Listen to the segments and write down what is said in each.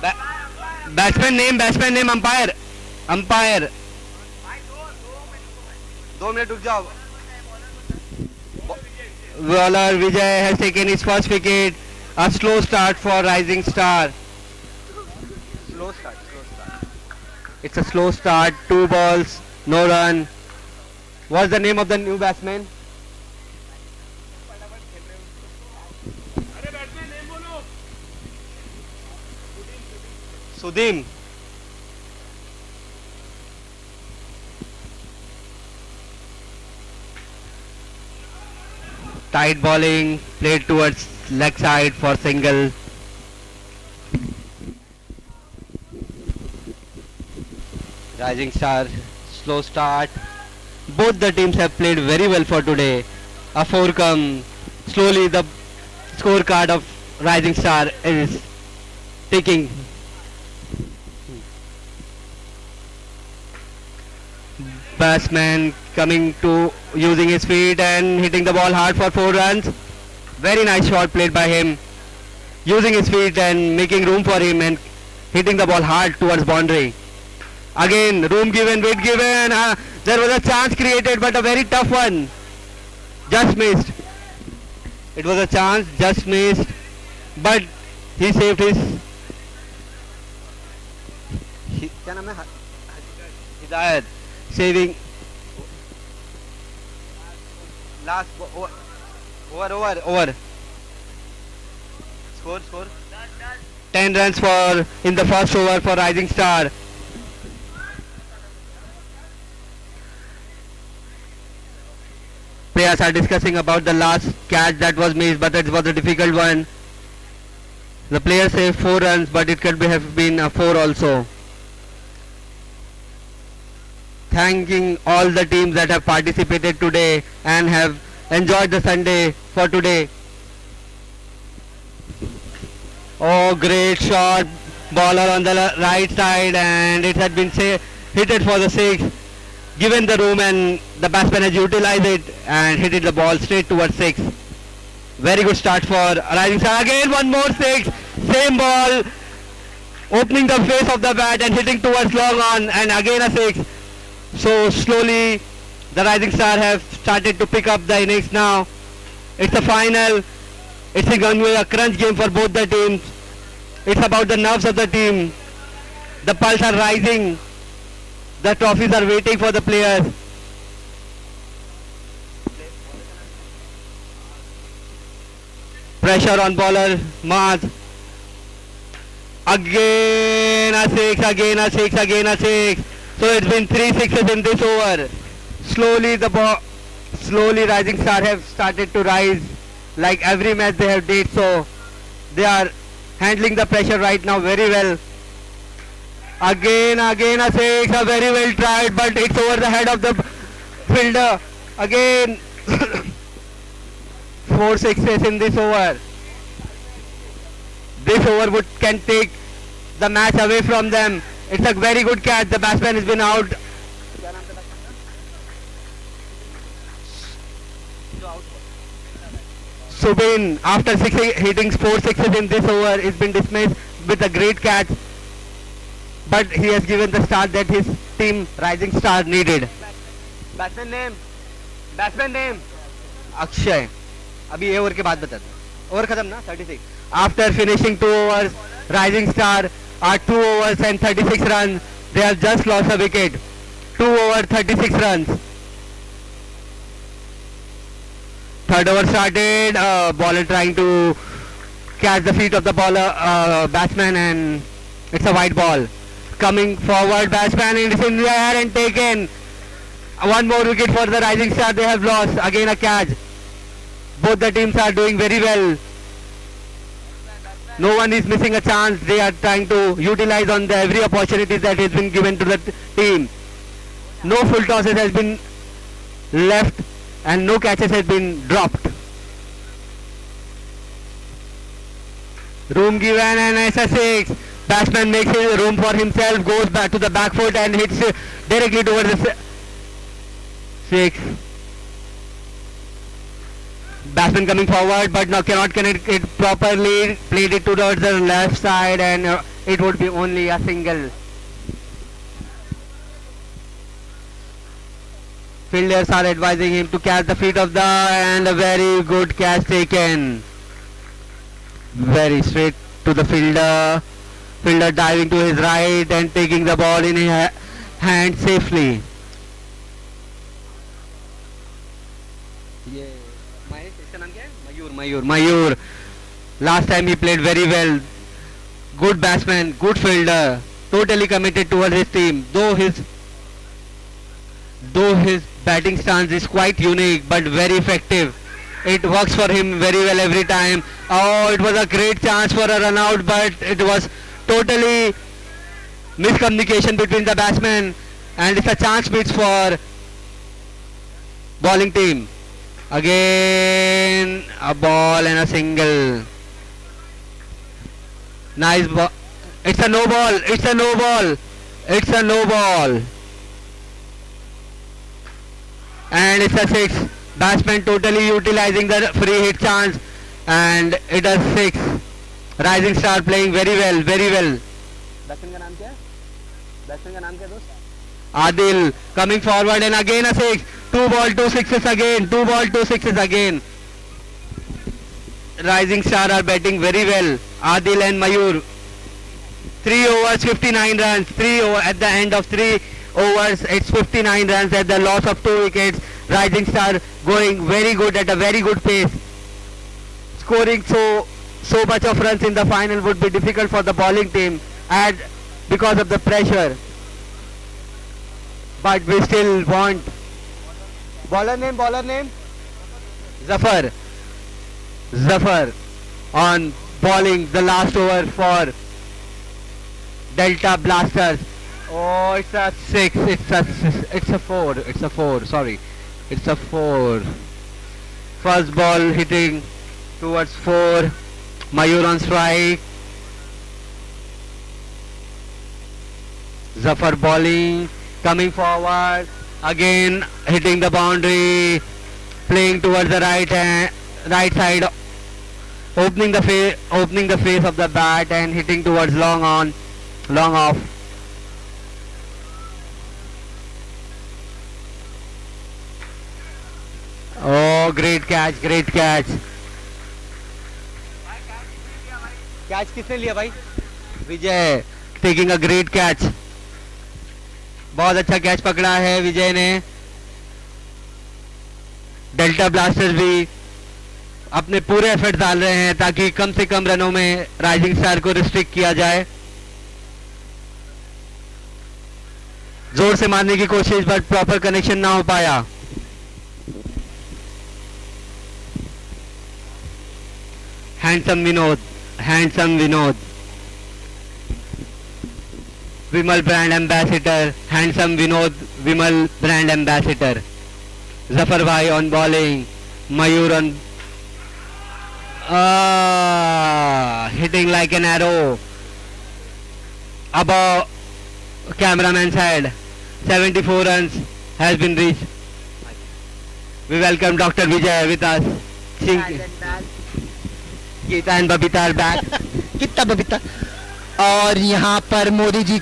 Batsman name umpire umpire 2 minute रुक जाओ. Bowler Vijay has taken his first wicket. A slow start for Rising Star. Slow start. It's a slow start. 2 balls, no run. What's the name of the new batsman? Sudim. Tight bowling, played towards leg side for single. Rising Star, slow start. Both the teams have played very well for today. A 4 come. Slowly the scorecard of Rising Star is ticking. Batsman coming to using his feet and hitting the ball hard for 4 runs. Very nice shot played by him. Using his feet and making room for him and hitting the ball hard towards boundary. Again, room given, weight given. There was a chance created, but a very tough one. Just missed. It was a chance, just missed. But he saved his. क्या नाम है? Hidayat. Saving. Last over. Score. 10 runs for in the first over for Rising Star. Players are discussing about the last catch that was missed, but it was a difficult one. The players say 4 runs, but it could have been a 4 also. Thanking all the teams that have participated today and have enjoyed the Sunday for today. Oh, great shot. Bowler on the right side, and it had been hit it for the 6. Given the room, and the batsman has utilized it and hit it the ball straight towards 6. Very good start for Rising Star. Again, one more 6. Same ball. Opening the face of the bat and hitting towards long on, and again a 6. So slowly the Rising Star have started to pick up the innings now. It's a final. It's going to be a crunch game for both the teams. It's about the nerves of the team. The pulse are rising. The trophies are waiting for the players. Pressure on bowler Maz. Again a 6. So it's been 3 sixes in this over. Slowly Rising Star have started to rise. Like every match they have did, so they are handling the pressure right now very well. Again a 6, a very well tried, but it's over the head of the fielder. Again 4 sixes in this over. This over can take the match away from them. It's a very good catch. The batsman has been out. Subin, after hitting 4 sixes in this over, has been dismissed with a great catch. But he has given the start that his team Rising Star needed. Batsman name. Akshay. अभी ये over के बाद बता दो. Over खत्म ना 36. After finishing 2 overs, Rising Star are 2 overs and 36 runs. They have just lost a wicket. 2 over 36 runs. Third over started. Bowler trying to catch the feet of the batsman, and it's a wide ball. Coming forward, batsman is in the air and taken. One more wicket for the Rising Star. They have lost. Again a catch. Both the teams are doing very well. No one is missing a chance. They are trying to utilize on the every opportunity that has been given to the team. No full tosses has been left and no catches has been dropped. Room given and it's a 6. Batsman makes room for himself, goes back to the back foot and hits directly towards the 6. Batsman coming forward but now cannot connect it properly. Played it towards the left side and it would be only a single. Fielders are advising him to catch the feet of the, and a very good catch taken. Very straight to the fielder. Fielder diving to his right and taking the ball in his hand safely. Mayur. Last time he played very well. Good batsman, good fielder. Totally committed towards his team. Though his batting stance is quite unique but very effective. It works for him very well every time. Oh, it was a great chance for a run out, but it was totally miscommunication between the batsmen, and it's a chance miss for bowling team. Again a ball and a single. Nice ball. It's a no ball. It's a no ball. It's a no ball. And it's a 6. Batsman totally utilizing the free hit chance, and it is 6. Rising Star playing very well, very well. Batsman का नाम क्या है? Batsman का नाम क्या दोस्त? Adil coming forward and again a 6. 2 ball, 2 sixes again. 2 ball, 2 sixes again. Rising Star are batting very well. Adil and Mayur. 3 overs, 59 runs. 3 over at the end of 3 overs. It's 59 runs at the loss of 2 wickets. Rising Star going very good at a very good pace. Scoring so much of runs in the final would be difficult for the bowling team, and because of the pressure. But we still want. Bowler name. Zafar on bowling the last over for Delta Blasters. Oh, it's a 6. It's a 4. Sorry, it's a 4. First ball hitting towards 4. Mayur on strike. Zafar bowling, coming forward, again hitting the boundary, playing towards the right side, opening the face of the bat and hitting towards long off. Oh, great catch. Catch किसने लिया भाई? विजय taking a great catch. बहुत अच्छा catch पकड़ा है विजय ने. Delta blasters भी अपने पूरे एफर्ट डाल रहे हैं ताकि कम से कम रनों में राइजिंग स्टार को रिस्ट्रिक्ट किया जाए. जोर से मारने की कोशिश बट प्रॉपर कनेक्शन ना हो पाया. हैंडसम विनोद. विमल ब्रांड एम्बेसिडर. हैंडसम विनोद विमल ब्रांड एम्बेसिडर. जफर भाई on bowling. Mayur on hitting like an arrow above cameraman's head. 74 runs has been reached. We welcome Dr. Vijay with us. Geeta and Babita are back. कितना बबीता. और यहाँ पर मोदी जी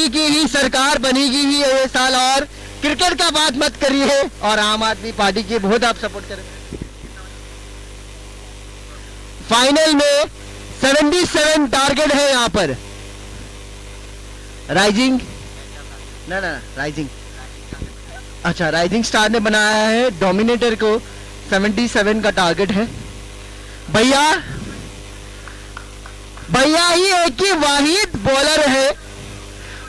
की ही सरकार बनेगी ही ये साल. और क्रिकेट का बात मत करिए. और आम आदमी पार्टी की बहुत आप सपोर्ट करें. फाइनल में 77 टारगेट है यहाँ पर. राइजिंग अच्छा, राइजिंग स्टार ने बनाया है डोमिनेटर को. 77 का टारगेट है. भैया ही एक ही वाहिद बॉलर है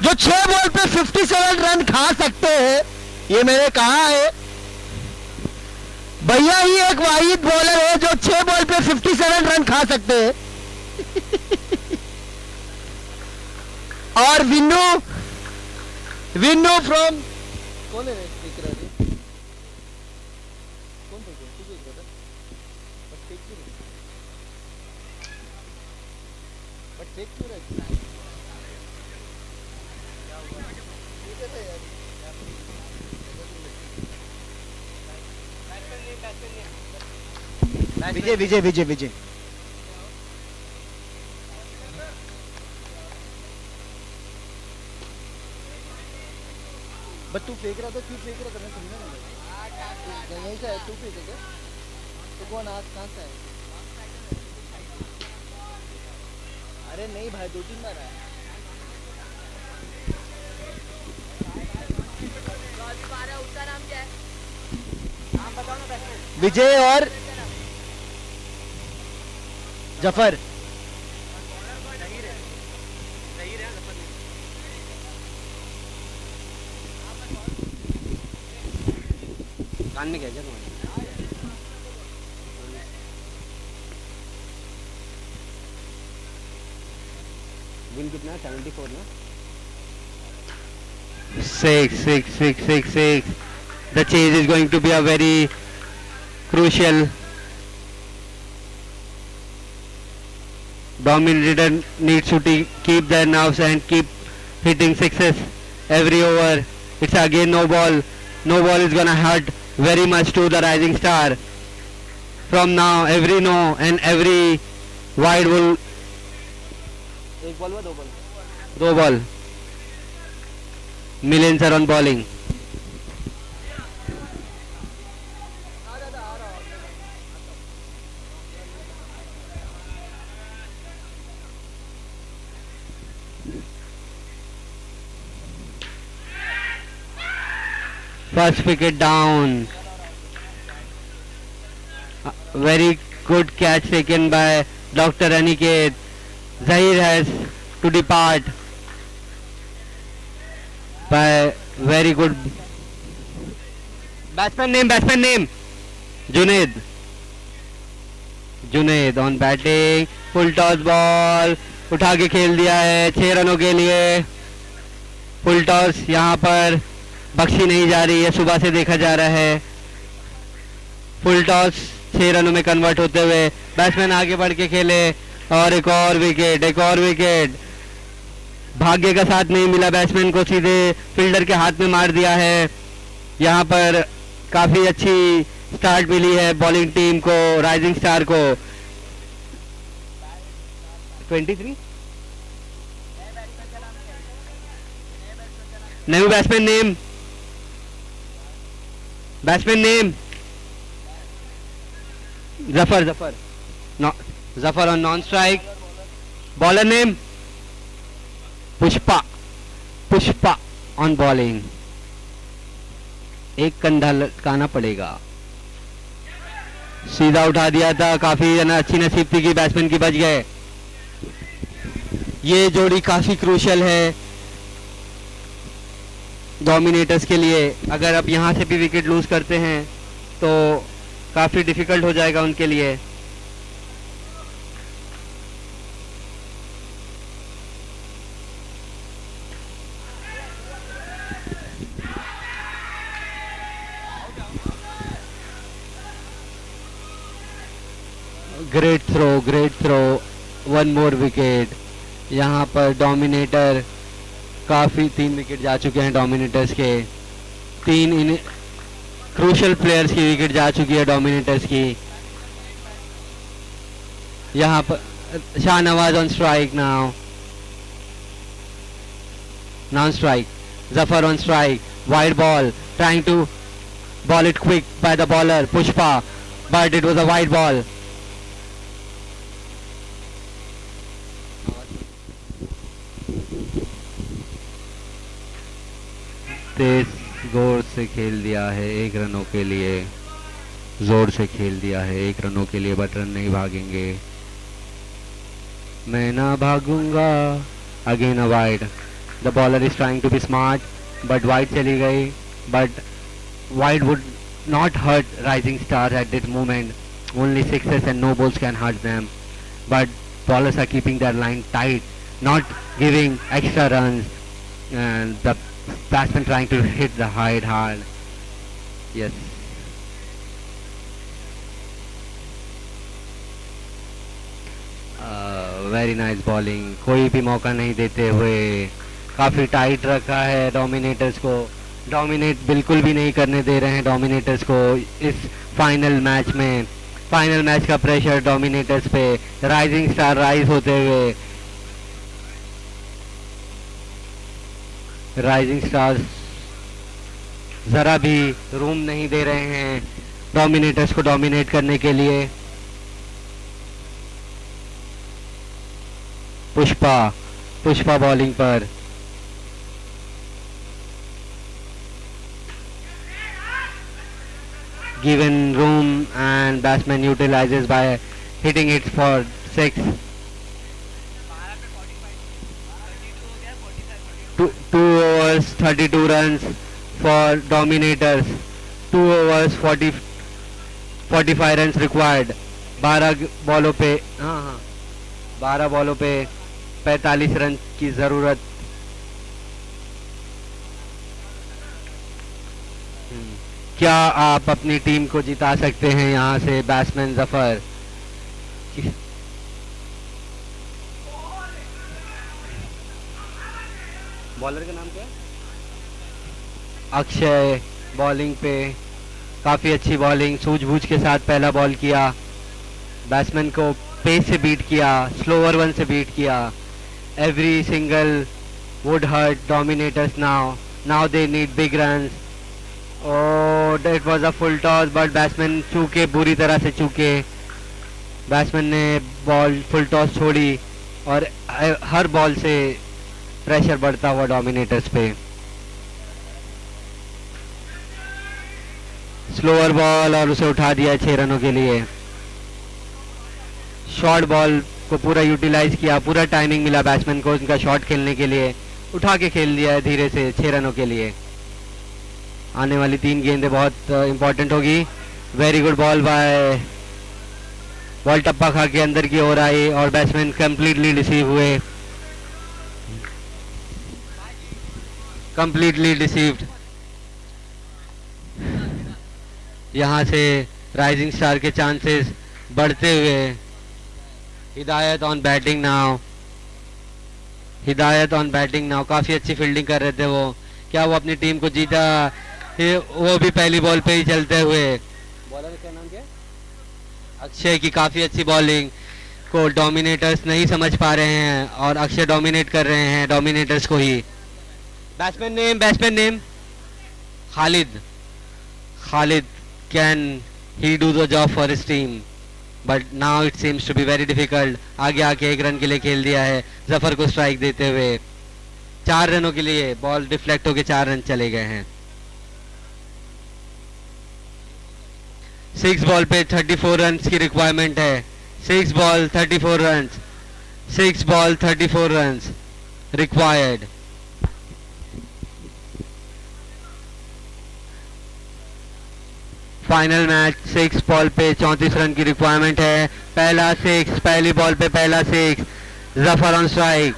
जो 6 बॉल पे 57 रन खा सकते हैं. ये मैंने कहा है. भैया ही एक वाहिद बॉलर है जो 6 बॉल पे 57 रन खा सकते हैं. और विन्नू फ्रॉम कौन है स्पीकर? कौन विजय. बस तू फेंक रहा था, क्यों फेंक रहा था मैं समझा नहीं। यहीं से है, तू फेंके क्या? तो कौन आज कहाँ से है? अरे नहीं भाई, 2-3 बार आया। उसका नाम क्या है? नाम बताओ ना। विजय और जफर। कान में क्या है तुम्हारे? विन कितना है? 74 ना? 6. The chase is going to be a very crucial. Dominator needs to keep their nerves and keep hitting sixes every over. It's again no ball. No ball is gonna hurt very much to the Rising Star. From now, every no and every wide will. एक ball हुआ, 2 ball. 2 ball. Millions are on bowling. First wicket down. Very good catch taken by Dr. Aniket. Zahir has to depart by very good. Batsman name. Junaid on batting. Full toss ball. उठा के खेल दिया है 6 रनों के लिए. Full toss यहाँ पर बख्शी नहीं जा रही है, सुबह से देखा जा रहा है. फुल टॉस 6 रनों में कन्वर्ट होते हुए बैट्समैन आगे बढ़ के खेले और एक और विकेट. भाग्य का साथ नहीं मिला बैट्समैन को, सीधे फील्डर के हाथ में मार दिया है. यहाँ पर काफी अच्छी स्टार्ट मिली है बॉलिंग टीम को, राइजिंग स्टार को. 23 new batsman name Zafar on non strike. Bowler name Pushpa on bowling. एक कंधा लटकाना पड़ेगा. सीधा उठा दिया था, काफी अच्छी नसीब थी कि बैट्समैन की बच गए. ये जोड़ी काफी क्रूशियल है डोमिनेटर्स के लिए. अगर अब यहाँ से भी विकेट लूज करते हैं तो काफी डिफिकल्ट हो जाएगा उनके लिए. Great throw. 1 more wicket. यहाँ पर डोमिनेटर काफी 3 विकेट जा चुके हैं डोमिनेटर्स के. 3 क्रूशियल प्लेयर्स की विकेट जा चुकी है डोमिनेटर्स की. यहाँ पर Shahnawaz on strike now. Non strike. Zafar on strike. Wide ball, trying to bowl it quick by the bowler Pushpa, but it was a wide ball. तेज जोर से खेल दिया है 1 रनों के लिए. जोर से खेल दिया है 1 रनों के लिए, बट रन नहीं भागेंगे. मैं ना भागूंगा. Again a wide. The bowler is trying to be smart, but wide चली गई. But wide would not hurt rising star at this moment. Only sixes and no balls can hurt them. But bowlers are keeping their line tight, not giving extra runs, and the batsman trying to hit the height hard. Yes. Very nice bowling. कोई भी मौका नहीं देते हुए काफ़ी tight रखा है dominators को. डोमिनेट बिल्कुल भी नहीं करने दे रहे हैं डोमिनेटर्स को इस फाइनल मैच में. फाइनल मैच का प्रेशर डोमिनेटर्स पे. राइजिंग स्टार राइज होते हुए. राइजिंग स्टार्स ज़रा भी रूम नहीं दे रहे हैं डोमिनेटर्स को डोमिनेट करने के लिए। पुष्पा पुष्पा बॉलिंग पर, given room and batsman utilizes by hitting it for 6. Two overs 32 runs for dominators, 2 overs 45 runs required। 12 बॉलों पे 12 बॉलों पे 45 रन की ज़रूरत। क्या आप अपनी टीम को जिता सकते हैं यहाँ से बैट्समैन जफर? बॉलर का नाम क्या है? अक्षय बॉलिंग पे, काफ़ी अच्छी बॉलिंग, सूझबूझ के साथ पहला बॉल किया, बैट्समैन को पेस से बीट किया, स्लोअर वन से बीट किया। Every single would hurt dominators now they need big runs. Oh, that was a full toss, but batsman चूके, बुरी तरह से चूके। बैट्समैन ने बॉल फुल टॉस छोड़ी और हर बॉल से प्रेशर बढ़ता हुआ डोमिनेटर्स पे। स्लोअर बॉल और उसे उठा दिया 6 रनों के लिए। शॉर्ट बॉल को पूरा यूटिलाइज किया, पूरा टाइमिंग मिला बैट्समैन को उनका शॉट खेलने के लिए, उठा के खेल दिया धीरे से 6 रनों के लिए। आने वाली 3 गेंदें बहुत इंपॉर्टेंट होगी। Very good ball by, ball टप्पा खा के अंदर की ओर आई और बैट्समैन कंप्लीटली डिसीव हुए, कंप्लीटली डिसीव्ड। यहाँ से राइजिंग स्टार के चांसेस बढ़ते हुए। Hidayat on batting now, Hidayat on batting now. काफ़ी अच्छी फील्डिंग कर रहे थे वो। क्या वो अपनी टीम को जीता? वो भी पहली बॉल पे ही चलते हुए। बॉलर का नाम क्या है? अक्षय की काफ़ी अच्छी बॉलिंग को डोमिनेटर्स नहीं समझ पा रहे हैं और अक्षय डोमिनेट कर रहे हैं डोमिनेटर्स को ही। Batsman name Khalid. Khalid, can he do the job for his team? But now it seems to be very difficult. आगे आके 1 रन के लिए खेल दिया है जफर को स्ट्राइक देते हुए। 4 रनों के लिए बॉल डिफ्लेक्ट होकर 4 रन चले गए हैं। 6 बॉल पे 34 रन की रिक्वायरमेंट है। 6 ball 34 run, 6 ball 34 run required. Final match 6 ball पे 34 रन की रिक्वायरमेंट है। पहला 6, पहली बॉल पे पहला 6। Zafar on strike,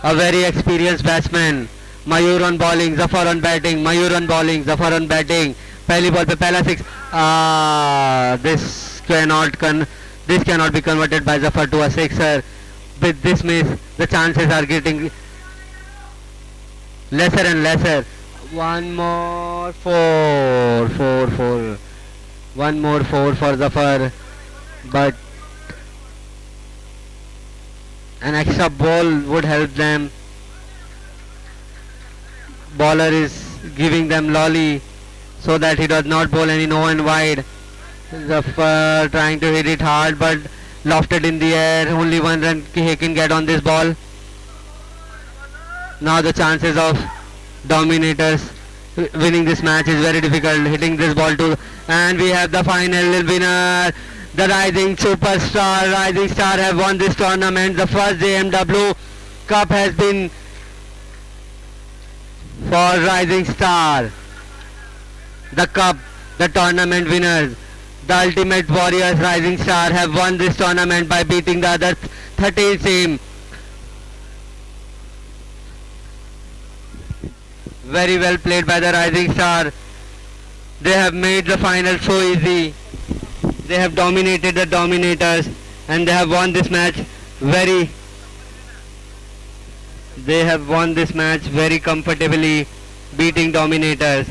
a very experienced batsman. Mayur on bowling, Zafar on batting. Mayur on bowling, Zafar on batting. पहली बॉल पे पहला 6। This cannot be converted by Zafar to a sixer. With this miss, the chances are getting lesser and lesser. One more 4. One more 4 for Zafar, but an extra ball would help them. Bowler is giving them lolly so that he does not bowl any no and wide. Zafar trying to hit it hard but lofted in the air. Only 1 run he can get on this ball. Now the chances of Dominators winning this match is very difficult. Hitting this ball to, and we have the final winner. The Rising Superstar, Rising Star have won this tournament. The first JMW Cup has been for Rising Star. The cup, the tournament winners, the Ultimate Warriors Rising Star have won this tournament by beating the other 13 team. Very well played by the Rising Star. They have made the final so easy. They have dominated the Dominators and they have won this match very comfortably, beating Dominators.